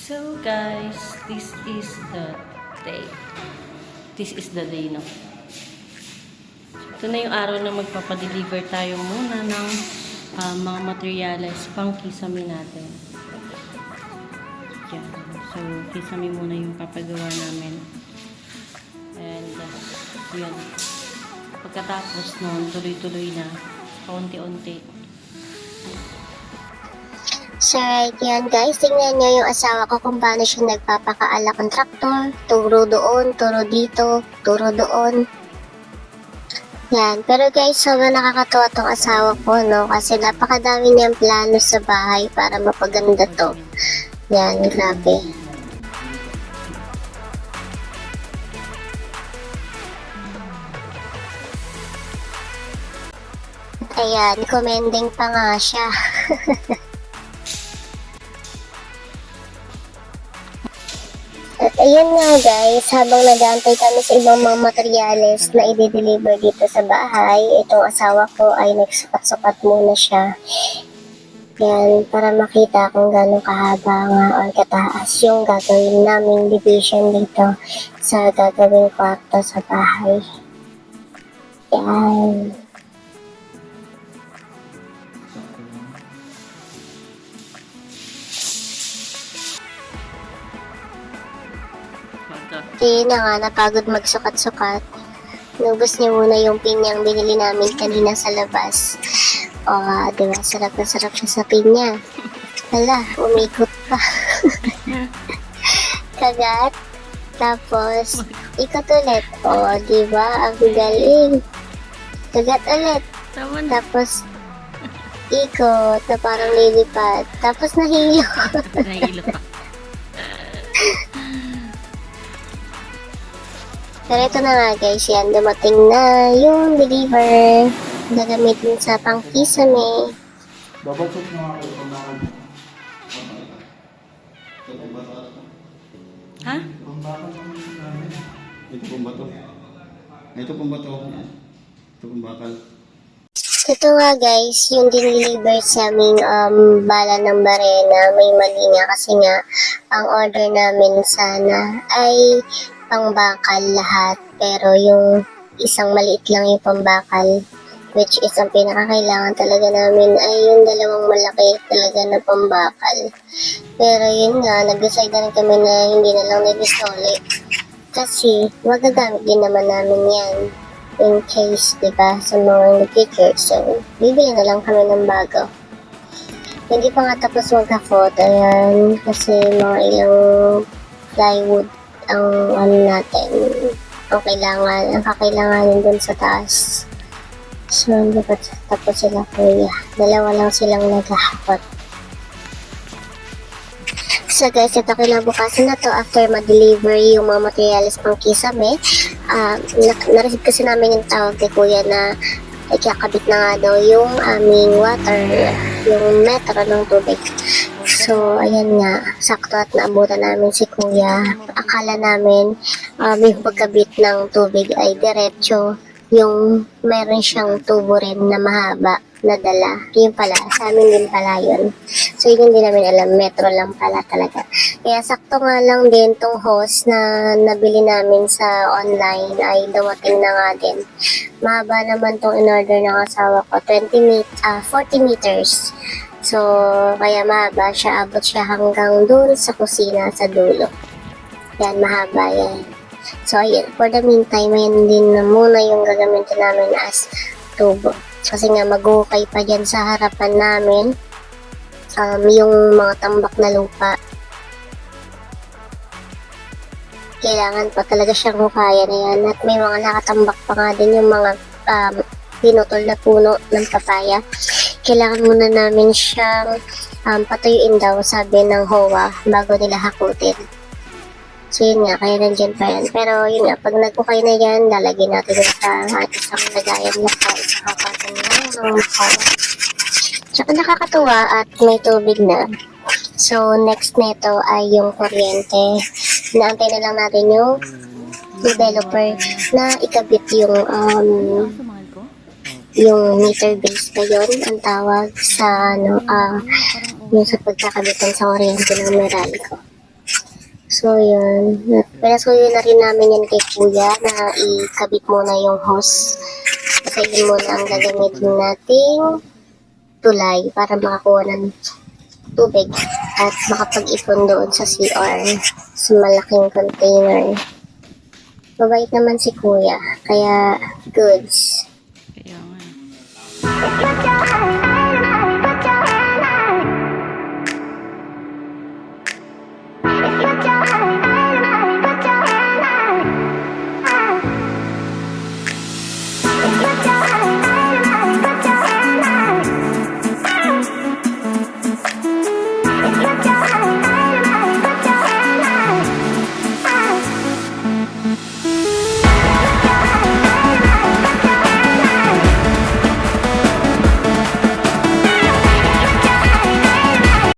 So guys, this is the day. This is the day, no? Ito na yung araw na magpapadeliver tayo muna ng mga materyales pang kisame natin. Yan. So, kisame muna yung papagawa namin. And, yan. Pagkatapos nun, tuloy-tuloy na. Paunti-unti. So, right, yan guys, tingnan nyo yung asawa ko kung paano siya nagpapakaala ng traktor. Turo doon, turo dito, turo doon. Yan, pero guys, sobrang nakakatuwa tong asawa ko, no? Kasi napakadami niyang plano sa bahay para mapaganda to. Yan, grabe. Ayan, commending pa nga siya. At ayan nga guys, habang nag-aantay kami sa ibang mga materyales na i-deliver dito sa bahay, itong asawa ko ay nagsukat-sukat muna siya. Yan, para makita kung gano'ng kahaba nga or kataas yung gagawin naming division dito sa gagawing kwarto sa bahay. Yan. Hindi na nga, napagod magsukat-sukat. Nubos niya muna yung pinyang binili namin kanina sa labas. O, diba, sarap na sarap siya sa pinya. Hala, umikot pa. Kagat. Tapos, ikot ulit. O, diba, ang galing. Kagat ulit. Tapos, ikot na parang lilipad. Tapos, nahilo. Nahilo pa. Pero ito na nga guys, yan, dumating na yung deliver. Gagamitin sa pang-kisame. Babatot na nga kayo pang Ha? bakal namin. Ito pong bato. Ito pong bato. Ito pong bakal. Ito nga guys, yung diniliver sa aming bala ng barena, may mali nga kasi nga ang order namin sana ay pangbakal lahat, pero yung isang maliit lang yung pambakal, which is ang pinakakailangan talaga namin ay yung dalawang malaki talaga na pambakal. Pero yun nga, nag-decide na kami na hindi na lang nag-isole kasi magagamit din naman namin yan in case, diba, sa mga in the future. So, bibili na lang kami ng bago. Hindi pa nga tapos magka-photo yan kasi mga ilang plywood ang ano natin, ang kakailanganin dun sa taas. So, dapat tapos sila kuya. Dalawa lang silang naghahakot. So guys, ito kinabukasan na to after ma-deliver yung mga materials pang kisame. Na-receive kasi namin yung tawag kay kuya na ikakabit na nga daw yung aming water, yung metro ng tubig. So, ayan nga, sakto at naabutan namin si kuya. Akala namin yung pagkabit ng tubig ay diretso, yung meron siyang tubo rin na mahaba na dala. Yun pala, sa amin din pala yun. So, yun hindi namin alam, metro lang pala talaga. Kaya sakto nga lang din tong hose na nabili namin sa online ay dumating na nga din. Mahaba naman tong in-order ng asawa ko, 40 meters. So, kaya mahaba siya, abot siya hanggang dun sa kusina, sa dulo. Yan, mahaba yan. So, ayan, for the meantime, ayan din na muna yung gagamitin namin as tubo. Kasi nga, maghukay pa dyan sa harapan namin yung mga tambak na lupa. Kailangan pa talaga siyang hukayan na yan. At may mga nakatambak pa nga din yung mga pinutol na puno ng papaya. Kailangan muna namin siyang patuyuin daw, sabi ng HOA, bago nila hakutin. So yun nga, kaya nandyan pa yan. Pero yun nga, pag nagkukay na yan, lalagyan natin sa isang lagayan na sa isang kapatid na ng makawa. Tsaka nakakatuwa at may tubig na. So next nito ay yung kuryente. Inaantay na lang natin yung developer na ikabit yung meter base pa yun, ang tawag sa yung sa pagkakabitan sa kuryente ng Meralco. So, yun. Pinasuyo na rin namin yan kay kuya na ikabit muna yung hose. Kasi yun muna ang gagamitin nating tulay para makakuha ng tubig at makapag-ipon doon sa CR sa malaking container. Mabait naman si kuya, kaya goods. Kaya nga. It's